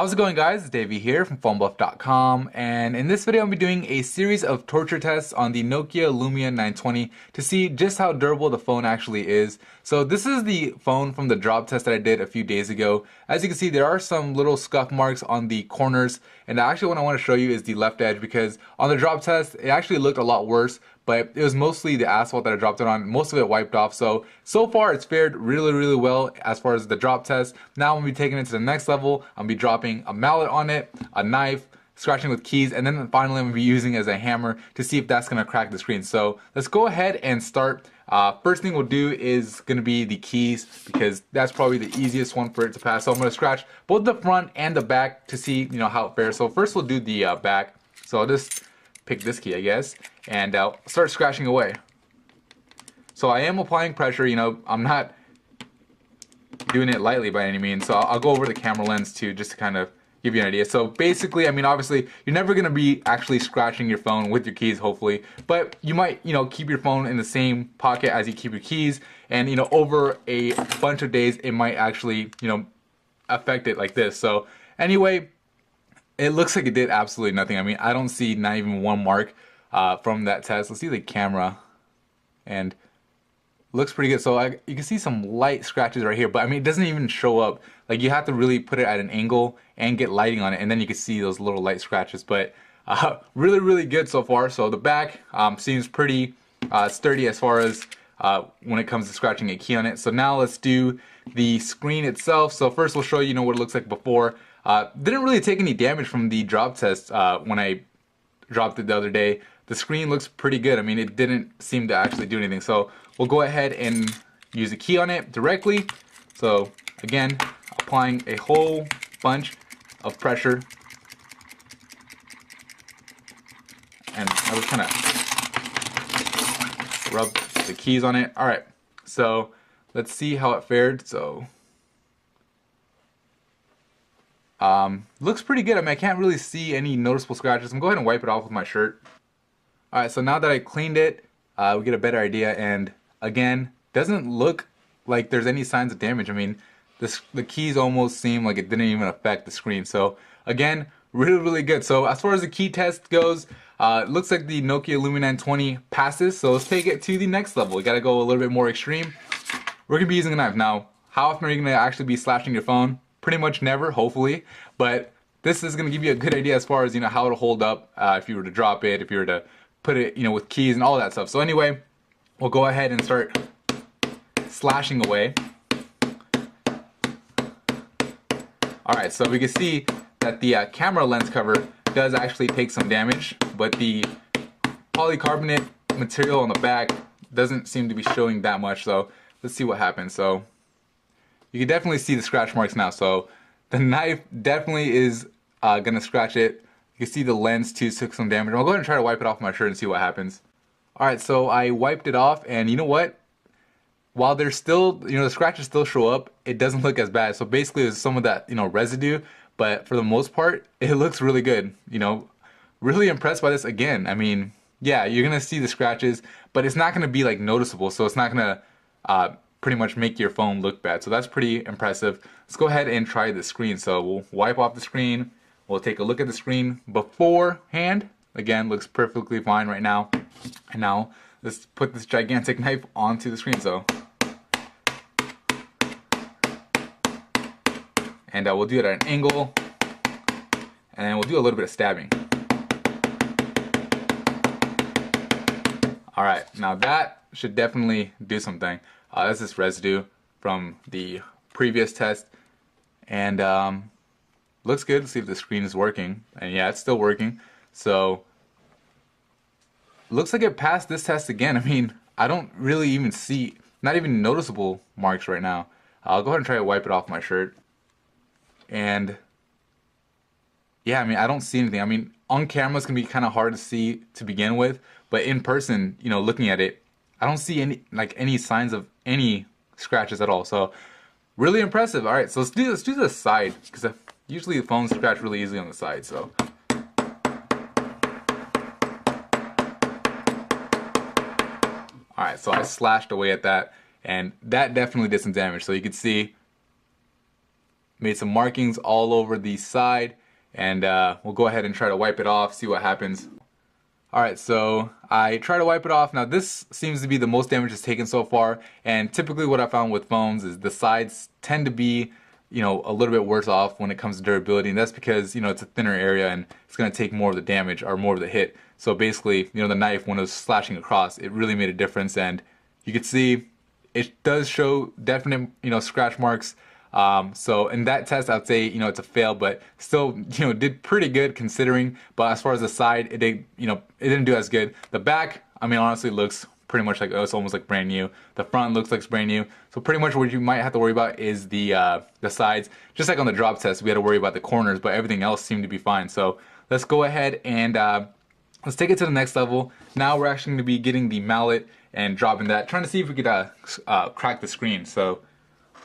How's it going, guys? It's Davey here from PhoneBuff.com, and in this video I'm going to be doing a series of torture tests on the Nokia Lumia 920 to see just how durable the phone actually is. So this is the phone from the drop test that I did a few days ago. As you can see, there are some little scuff marks on the corners, and actually what I want to show you is the left edge, because on the drop test it actually looked a lot worse, but it was mostly the asphalt that I dropped it on. Most of it wiped off. So far it's fared really well as far as the drop test. Now I'm going to be taking it to the next level. I'm going to be dropping a mallet on it, a knife, scratching with keys, and then finally I'm going to be using it as a hammer to see if that's going to crack the screen. So let's go ahead and start. First thing we'll do is going to be the keys, because that's probably the easiest one for it to pass. So I'm going to scratch both the front and the back to see how it fares. So first we'll do the back. So I'll just pick this key, I guess, and start scratching away. So I am applying pressure, I'm not doing it lightly by any means. So I'll go over the camera lens too, just to kind of give you an idea. So basically, obviously you're never going to be actually scratching your phone with your keys, hopefully, but you might, keep your phone in the same pocket as you keep your keys, and over a bunch of days it might actually, affect it like this. So anyway, it looks like it did absolutely nothing. I don't see not even one mark from that test. Let's see the camera, and looks pretty good. So you can see some light scratches right here, but it doesn't even show up. Like, you have to really put it at an angle and get lighting on it, and then you can see those little light scratches. But really good so far. So the back seems pretty sturdy as far as when it comes to scratching a key on it. So now let's do the screen itself. So first we'll show you what it looks like before. Didn't really take any damage from the drop test when I dropped it the other day. The screen looks pretty good. It didn't seem to actually do anything. So we'll go ahead and use a key on it directly. So again, applying a whole bunch of pressure. And I was kind of rub the keys on it. Alright, so let's see how it fared. So looks pretty good. I can't really see any noticeable scratches. I'm going to go ahead and wipe it off with my shirt. Alright, so now that I cleaned it, we get a better idea, and again, doesn't look like there's any signs of damage. The keys almost seem like it didn't even affect the screen. So again, really good. So as far as the key test goes, it looks like the Nokia Lumia 920 passes. So let's take it to the next level. We gotta go a little bit more extreme. We're gonna be using a knife. Now, how often are you gonna actually be slashing your phone? Pretty much never, hopefully. But this is gonna give you a good idea as far as how it'll hold up if you were to drop it, if you were to put it with keys and all that stuff. So anyway, we'll go ahead and start slashing away. Alright, so we can see that the camera lens cover does actually take some damage, but the polycarbonate material on the back doesn't seem to be showing that much. So let's see what happens. So you can definitely see the scratch marks now. So the knife definitely is gonna scratch it. You can see the lens too took some damage. I'll go ahead and try to wipe it off my shirt and see what happens. Alright, so I wiped it off, and you know what? While there's still, the scratches still show up, it doesn't look as bad. So basically there's some of that, residue, but for the most part, it looks really good. Really impressed by this again. Yeah, you're gonna see the scratches, but it's not gonna be like noticeable. So it's not gonna pretty much make your phone look bad. So that's pretty impressive. Let's go ahead and try the screen. So we'll wipe off the screen. We'll take a look at the screen beforehand. Again, looks perfectly fine right now. And now let's put this gigantic knife onto the screen. So, and we'll do it at an angle, and then we'll do a little bit of stabbing. Alright, now that should definitely do something. That's this residue from the previous test, and looks good. Let's see if the screen is working, and yeah, it's still working. So looks like it passed this test again. I don't really even see, not even noticeable marks right now. I'll go ahead and try to wipe it off my shirt. And yeah, I don't see anything. On camera it's gonna be kind of hard to see to begin with, but in person, looking at it, I don't see any signs of any scratches at all. So really impressive. All right, so let's do the side, because usually the phones scratch really easily on the side. So alright, so I slashed away at that, and that definitely did some damage. So you can see made some markings all over the side, and we'll go ahead and try to wipe it off, see what happens. Alright, so I try to wipe it off. Now this seems to be the most damage it's taken so far, and typically what I found with phones is the sides tend to be, you know, a little bit worse off when it comes to durability, and that's because, you know, it's a thinner area and it's going to take more of the damage or more of the hit. So basically, you know, the knife, when it was slashing across, it really made a difference, and you can see it does show definite, you know, scratch marks. So in that test, I'd say, you know, it's a fail, but still, you know, did pretty good considering. But as far as the side, it did, you know, it didn't do as good. The back, I mean, honestly, looks pretty much like, oh, it's almost like brand new. The front looks like it's brand new. So pretty much what you might have to worry about is the sides. Just like on the drop test, we had to worry about the corners, but everything else seemed to be fine. So let's go ahead and let's take it to the next level. Now we're actually going to be getting the mallet and dropping that, trying to see if we could crack the screen. So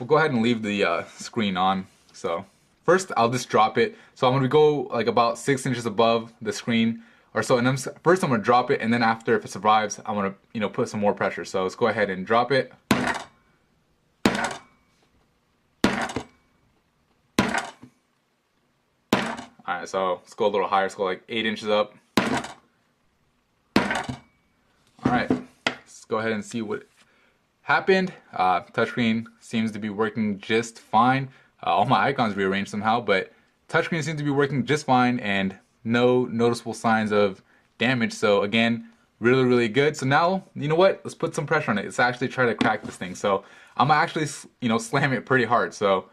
we'll go ahead and leave the screen on. So first I'll just drop it. So I'm going to go like about 6 inches above the screen or so, and then first I'm going to drop it, and then after, if it survives, I'm going to, you know, put some more pressure. So let's go ahead and drop it. Alright, so let's go a little higher. Let's go like 8 inches up. Alright, let's go ahead and see what happened. Touchscreen seems to be working just fine. All my icons rearranged somehow, but touchscreen seems to be working just fine and no noticeable signs of damage. So again, really, really good. So now, you know what? Let's put some pressure on it. Let's actually try to crack this thing. So I'm gonna actually, you know, slam it pretty hard. So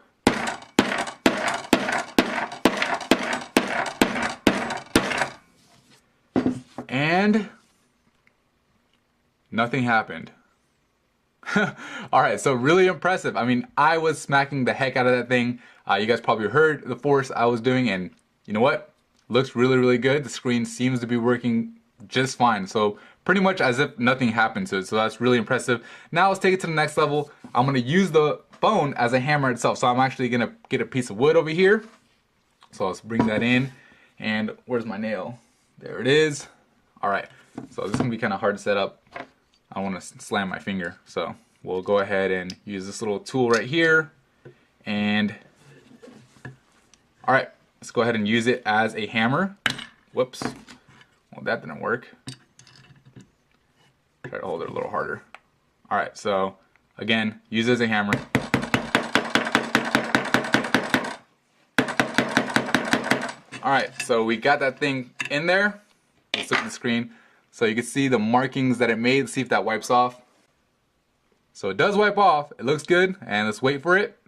and nothing happened. Alright, so really impressive. I mean, I was smacking the heck out of that thing. You guys probably heard the force I was doing, and you know what? Looks really, really good. The screen seems to be working just fine. So pretty much as if nothing happened to it. So that's really impressive. Now let's take it to the next level. I'm going to use the phone as a hammer itself. So I'm actually going to get a piece of wood over here. So let's bring that in. And where's my nail? There it is. Alright, so this is going to be kind of hard to set up. I want to slam my finger. So we'll go ahead and use this little tool right here. And alright, let's go ahead and use it as a hammer. Whoops. Well, that didn't work. Try to hold it a little harder. Alright, so again, use it as a hammer. Alright, so we got that thing in there. Let's look at the screen. So you can see the markings that it made. Let's see if that wipes off. So it does wipe off. It looks good. And let's wait for it.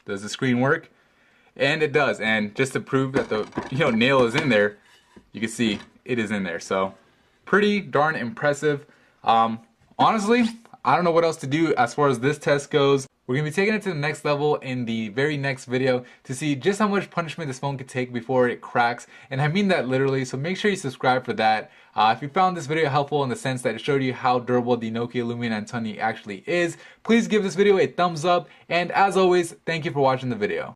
Does the screen work? And it does. And just to prove that the nail is in there, you can see it is in there. So pretty darn impressive. Honestly, I don't know what else to do as far as this test goes. We're going to be taking it to the next level in the very next video to see just how much punishment this phone could take before it cracks. And I mean that literally, so make sure you subscribe for that. If you found this video helpful in the sense that it showed you how durable the Nokia Lumia 920 actually is, please give this video a thumbs up. And as always, thank you for watching the video.